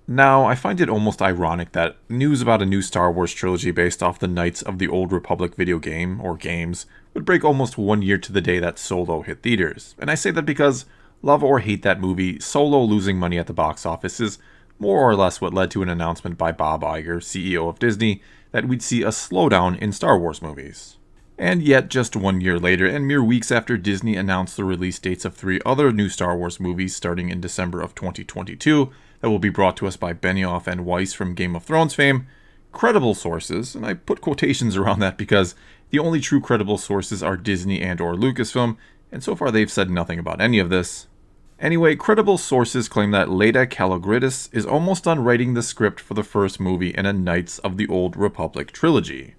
Now, I find it almost ironic that news about a new Star Wars trilogy based off the Knights of the Old Republic video game, or games, would break almost 1 year to the day that Solo hit theaters. And I say that because, love or hate that movie, Solo losing money at the box office is more or less what led to an announcement by Bob Iger, CEO of Disney, that we'd see a slowdown in Star Wars movies. And yet, just 1 year later, and mere weeks after Disney announced the release dates of 3 other new Star Wars movies starting in December of 2022 that will be brought to us by Benioff and Weiss from Game of Thrones fame, credible sources, and I put quotations around that because the only true credible sources are Disney and or Lucasfilm, and so far they've said nothing about any of this. Anyway, credible sources claim that Leda Kalogridis is almost done writing the script for the first movie in a Knights of the Old Republic trilogy.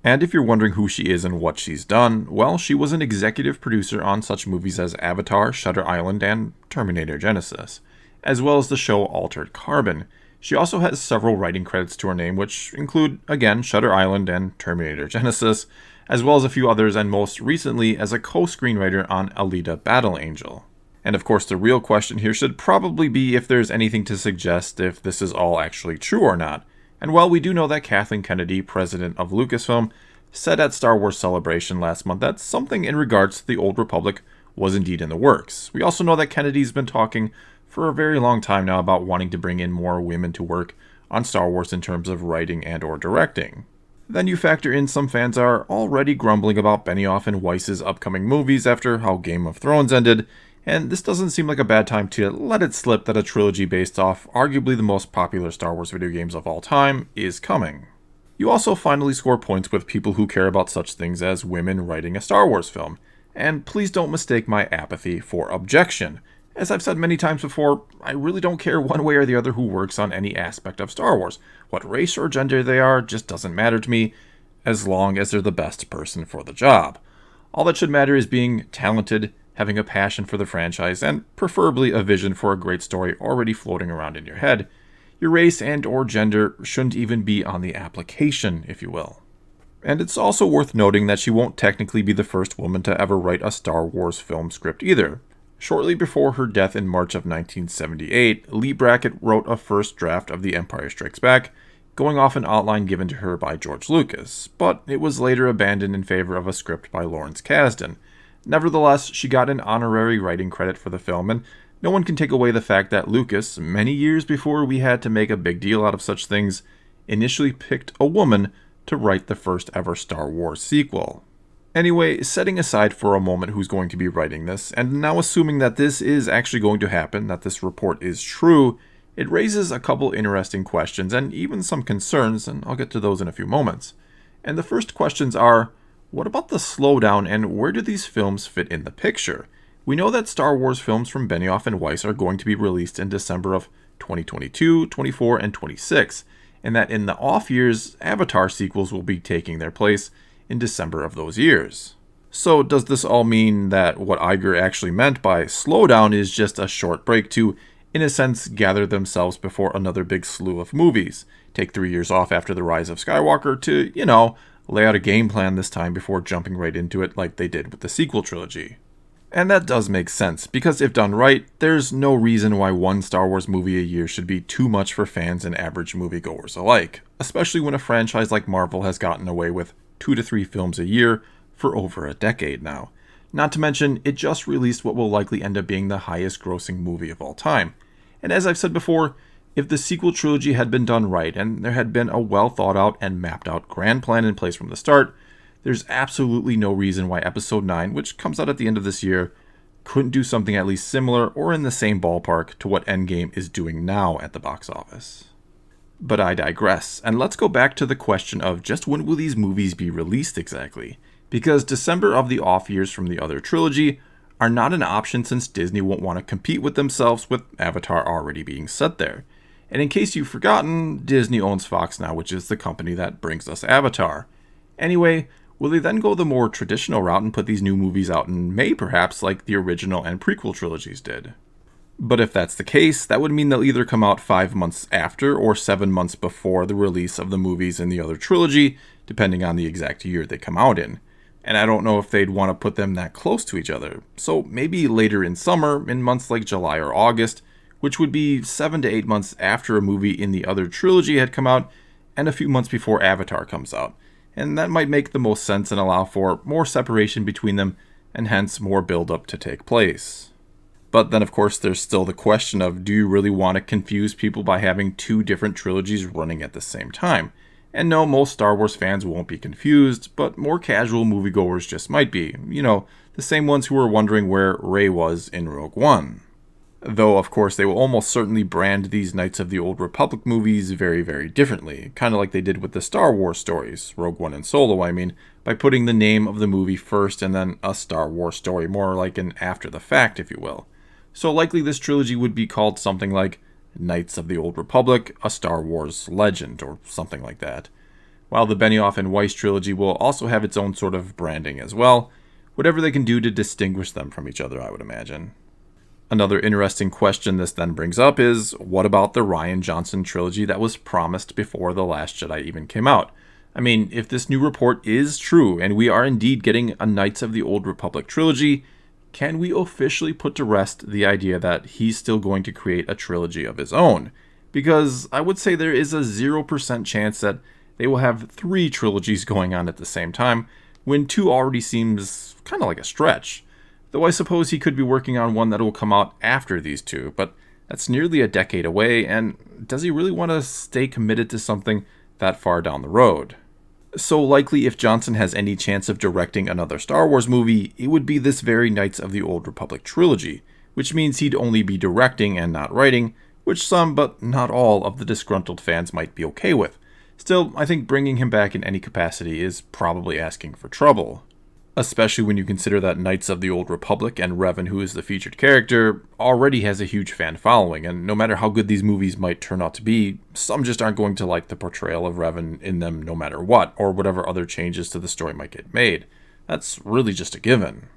And if you're wondering who she is and what she's done, well, she was an executive producer on such movies as Avatar, Shutter Island, and Terminator Genisys, as well as the show Altered Carbon. She also has several writing credits to her name, which include, again, Shutter Island and Terminator Genisys, as well as a few others, and most recently as a co-screenwriter on Alita Battle Angel. And of course, the real question here should probably be if there's anything to suggest if this is all actually true or not. And while we do know that Kathleen Kennedy, president of Lucasfilm, said at Star Wars Celebration last month that something in regards to the Old Republic was indeed in the works. We also know that Kennedy's been talking for a very long time now about wanting to bring in more women to work on Star Wars in terms of writing and or directing. Then you factor in some fans are already grumbling about Benioff and Weiss's upcoming movies after how Game of Thrones ended, and this doesn't seem like a bad time to let it slip that a trilogy based off arguably the most popular Star Wars video games of all time is coming. You also finally score points with people who care about such things as women writing a Star Wars film, and please don't mistake my apathy for objection. As I've said many times before, I really don't care one way or the other who works on any aspect of Star Wars. What race or gender they are just doesn't matter to me, as long as they're the best person for the job. All that should matter is being talented, having a passion for the franchise, and preferably a vision for a great story already floating around in your head. Your race and or gender shouldn't even be on the application, if you will. And it's also worth noting that she won't technically be the first woman to ever write a Star Wars film script either. Shortly before her death in March of 1978, Lee Brackett wrote a first draft of The Empire Strikes Back, going off an outline given to her by George Lucas, but it was later abandoned in favor of a script by Lawrence Kasdan. Nevertheless, she got an honorary writing credit for the film, and no one can take away the fact that Lucas, many years before we had to make a big deal out of such things, initially picked a woman to write the first ever Star Wars sequel. Anyway, setting aside for a moment who's going to be writing this, and now assuming that this is actually going to happen, that this report is true, it raises a couple interesting questions and even some concerns, and I'll get to those in a few moments. And the first questions are, what about the slowdown and where do these films fit in the picture? We know that Star Wars films from Benioff and Weiss are going to be released in December of 2022, 24, and 26, and that in the off years, Avatar sequels will be taking their place in December of those years. So does this all mean that what Iger actually meant by slowdown is just a short break to, in a sense, gather themselves before another big slew of movies? Take 3 years off after the rise of Skywalker to, lay out a game plan this time before jumping right into it like they did with the sequel trilogy. And that does make sense, because if done right, there's no reason why one Star Wars movie a year should be too much for fans and average moviegoers alike, especially when a franchise like Marvel has gotten away with 2 to 3 films a year for over a decade now. Not to mention, it just released what will likely end up being the highest grossing movie of all time. And as I've said before, if the sequel trilogy had been done right and there had been a well thought out and mapped out grand plan in place from the start, there's absolutely no reason why Episode 9, which comes out at the end of this year, couldn't do something at least similar or in the same ballpark to what Endgame is doing now at the box office. But I digress, and let's go back to the question of just when will these movies be released exactly? Because December of the off years from the other trilogy are not an option since Disney won't want to compete with themselves with Avatar already being set there. And in case you've forgotten, Disney owns Fox now, which is the company that brings us Avatar. Anyway, will they then go the more traditional route and put these new movies out in May perhaps, like the original and prequel trilogies did? But if that's the case, that would mean they'll either come out 5 months after or 7 months before the release of the movies in the other trilogy, depending on the exact year they come out in. And I don't know if they'd want to put them that close to each other. So maybe later in summer, in months like July or August, which would be 7 to 8 months after a movie in the other trilogy had come out and a few months before Avatar comes out. And that might make the most sense and allow for more separation between them and hence more build-up to take place. But then of course there's still the question of, do you really want to confuse people by having two different trilogies running at the same time? And no, most Star Wars fans won't be confused, but more casual moviegoers just might be. You know, the same ones who were wondering where Rey was in Rogue One. Though, of course, they will almost certainly brand these Knights of the Old Republic movies very, very differently, kind of like they did with the Star Wars stories, Rogue One and Solo, I mean, by putting the name of the movie first and then a Star Wars story, more like an after the fact, if you will. So likely this trilogy would be called something like Knights of the Old Republic, a Star Wars legend, or something like that. While the Benioff and Weiss trilogy will also have its own sort of branding as well, whatever they can do to distinguish them from each other, I would imagine. Another interesting question this then brings up is, what about the Rian Johnson trilogy that was promised before The Last Jedi even came out? I mean, if this new report is true, and we are indeed getting a Knights of the Old Republic trilogy, can we officially put to rest the idea that he's still going to create a trilogy of his own? Because I would say there is a 0% chance that they will have 3 trilogies going on at the same time, when 2 already seems kind of like a stretch. Though I suppose he could be working on one that will come out after these 2, but that's nearly a decade away, and does he really want to stay committed to something that far down the road? So likely if Johnson has any chance of directing another Star Wars movie, it would be this very Knights of the Old Republic trilogy, which means he'd only be directing and not writing, which some, but not all, of the disgruntled fans might be okay with. Still, I think bringing him back in any capacity is probably asking for trouble. Especially when you consider that Knights of the Old Republic and Revan, who is the featured character, already has a huge fan following, and no matter how good these movies might turn out to be, some just aren't going to like the portrayal of Revan in them no matter what, or whatever other changes to the story might get made. That's really just a given.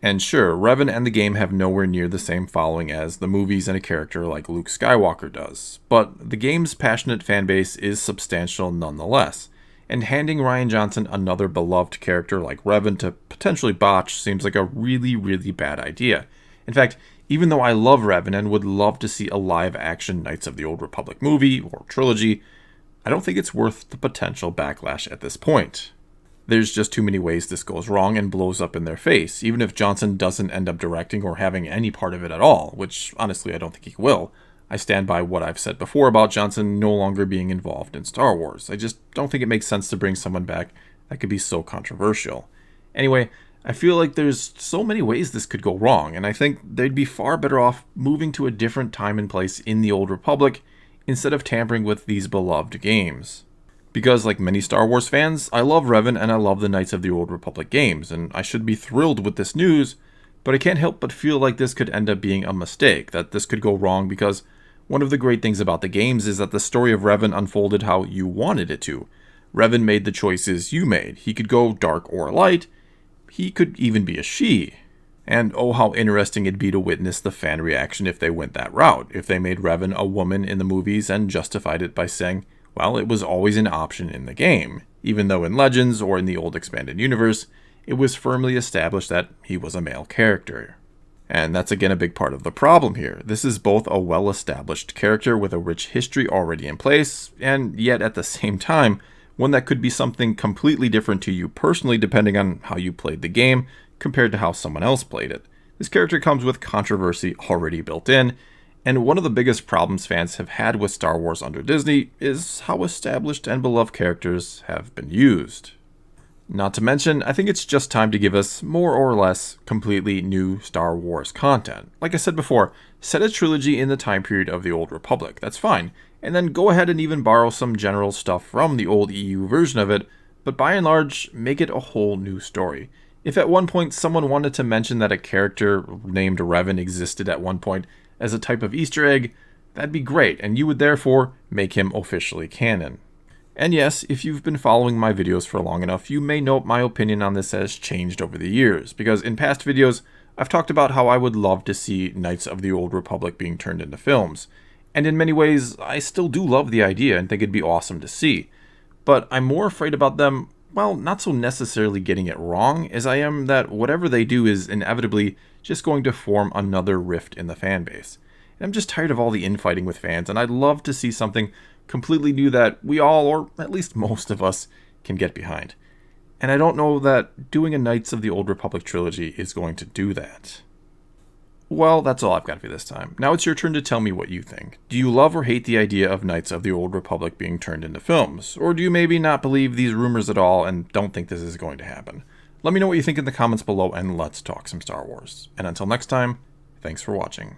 And sure, Revan and the game have nowhere near the same following as the movies and a character like Luke Skywalker does, but the game's passionate fanbase is substantial nonetheless. And handing Rian Johnson another beloved character like Revan to potentially botch seems like a really, really bad idea. In fact, even though I love Revan and would love to see a live-action Knights of the Old Republic movie or trilogy, I don't think it's worth the potential backlash at this point. There's just too many ways this goes wrong and blows up in their face, even if Johnson doesn't end up directing or having any part of it at all, which honestly I don't think he will. I stand by what I've said before about Johnson no longer being involved in Star Wars. I just don't think it makes sense to bring someone back that could be so controversial. Anyway, I feel like there's so many ways this could go wrong, and I think they'd be far better off moving to a different time and place in the Old Republic instead of tampering with these beloved games. Because like many Star Wars fans, I love Revan and I love the Knights of the Old Republic games, and I should be thrilled with this news, but I can't help but feel like this could end up being a mistake, that this could go wrong because one of the great things about the games is that the story of Revan unfolded how you wanted it to. Revan made the choices you made. He could go dark or light. He could even be a she. And oh, how interesting it'd be to witness the fan reaction if they went that route, if they made Revan a woman in the movies and justified it by saying, well, it was always an option in the game, even though in Legends or in the old expanded universe, it was firmly established that he was a male character. And that's again a big part of the problem here. This is both a well-established character with a rich history already in place, and yet at the same time, one that could be something completely different to you personally depending on how you played the game compared to how someone else played it. This character comes with controversy already built in, and one of the biggest problems fans have had with Star Wars under Disney is how established and beloved characters have been used. Not to mention, I think it's just time to give us more or less completely new Star Wars content. Like I said before, set a trilogy in the time period of the Old Republic, that's fine, and then go ahead and even borrow some general stuff from the old EU version of it, but by and large, make it a whole new story. If at one point someone wanted to mention that a character named Revan existed at one point as a type of Easter egg, that'd be great, and you would therefore make him officially canon. And yes, if you've been following my videos for long enough, you may note my opinion on this has changed over the years, because in past videos, I've talked about how I would love to see Knights of the Old Republic being turned into films. And in many ways, I still do love the idea and think it'd be awesome to see. But I'm more afraid about them, well, not so necessarily getting it wrong, as I am that whatever they do is inevitably just going to form another rift in the fanbase. And I'm just tired of all the infighting with fans, and I'd love to see something completely new that we all, or at least most of us, can get behind. And I don't know that doing a Knights of the Old Republic trilogy is going to do that. Well, that's all I've got for you this time. Now it's your turn to tell me what you think. Do you love or hate the idea of Knights of the Old Republic being turned into films? Or do you maybe not believe these rumors at all and don't think this is going to happen? Let me know what you think in the comments below, and let's talk some Star Wars. And until next time, thanks for watching.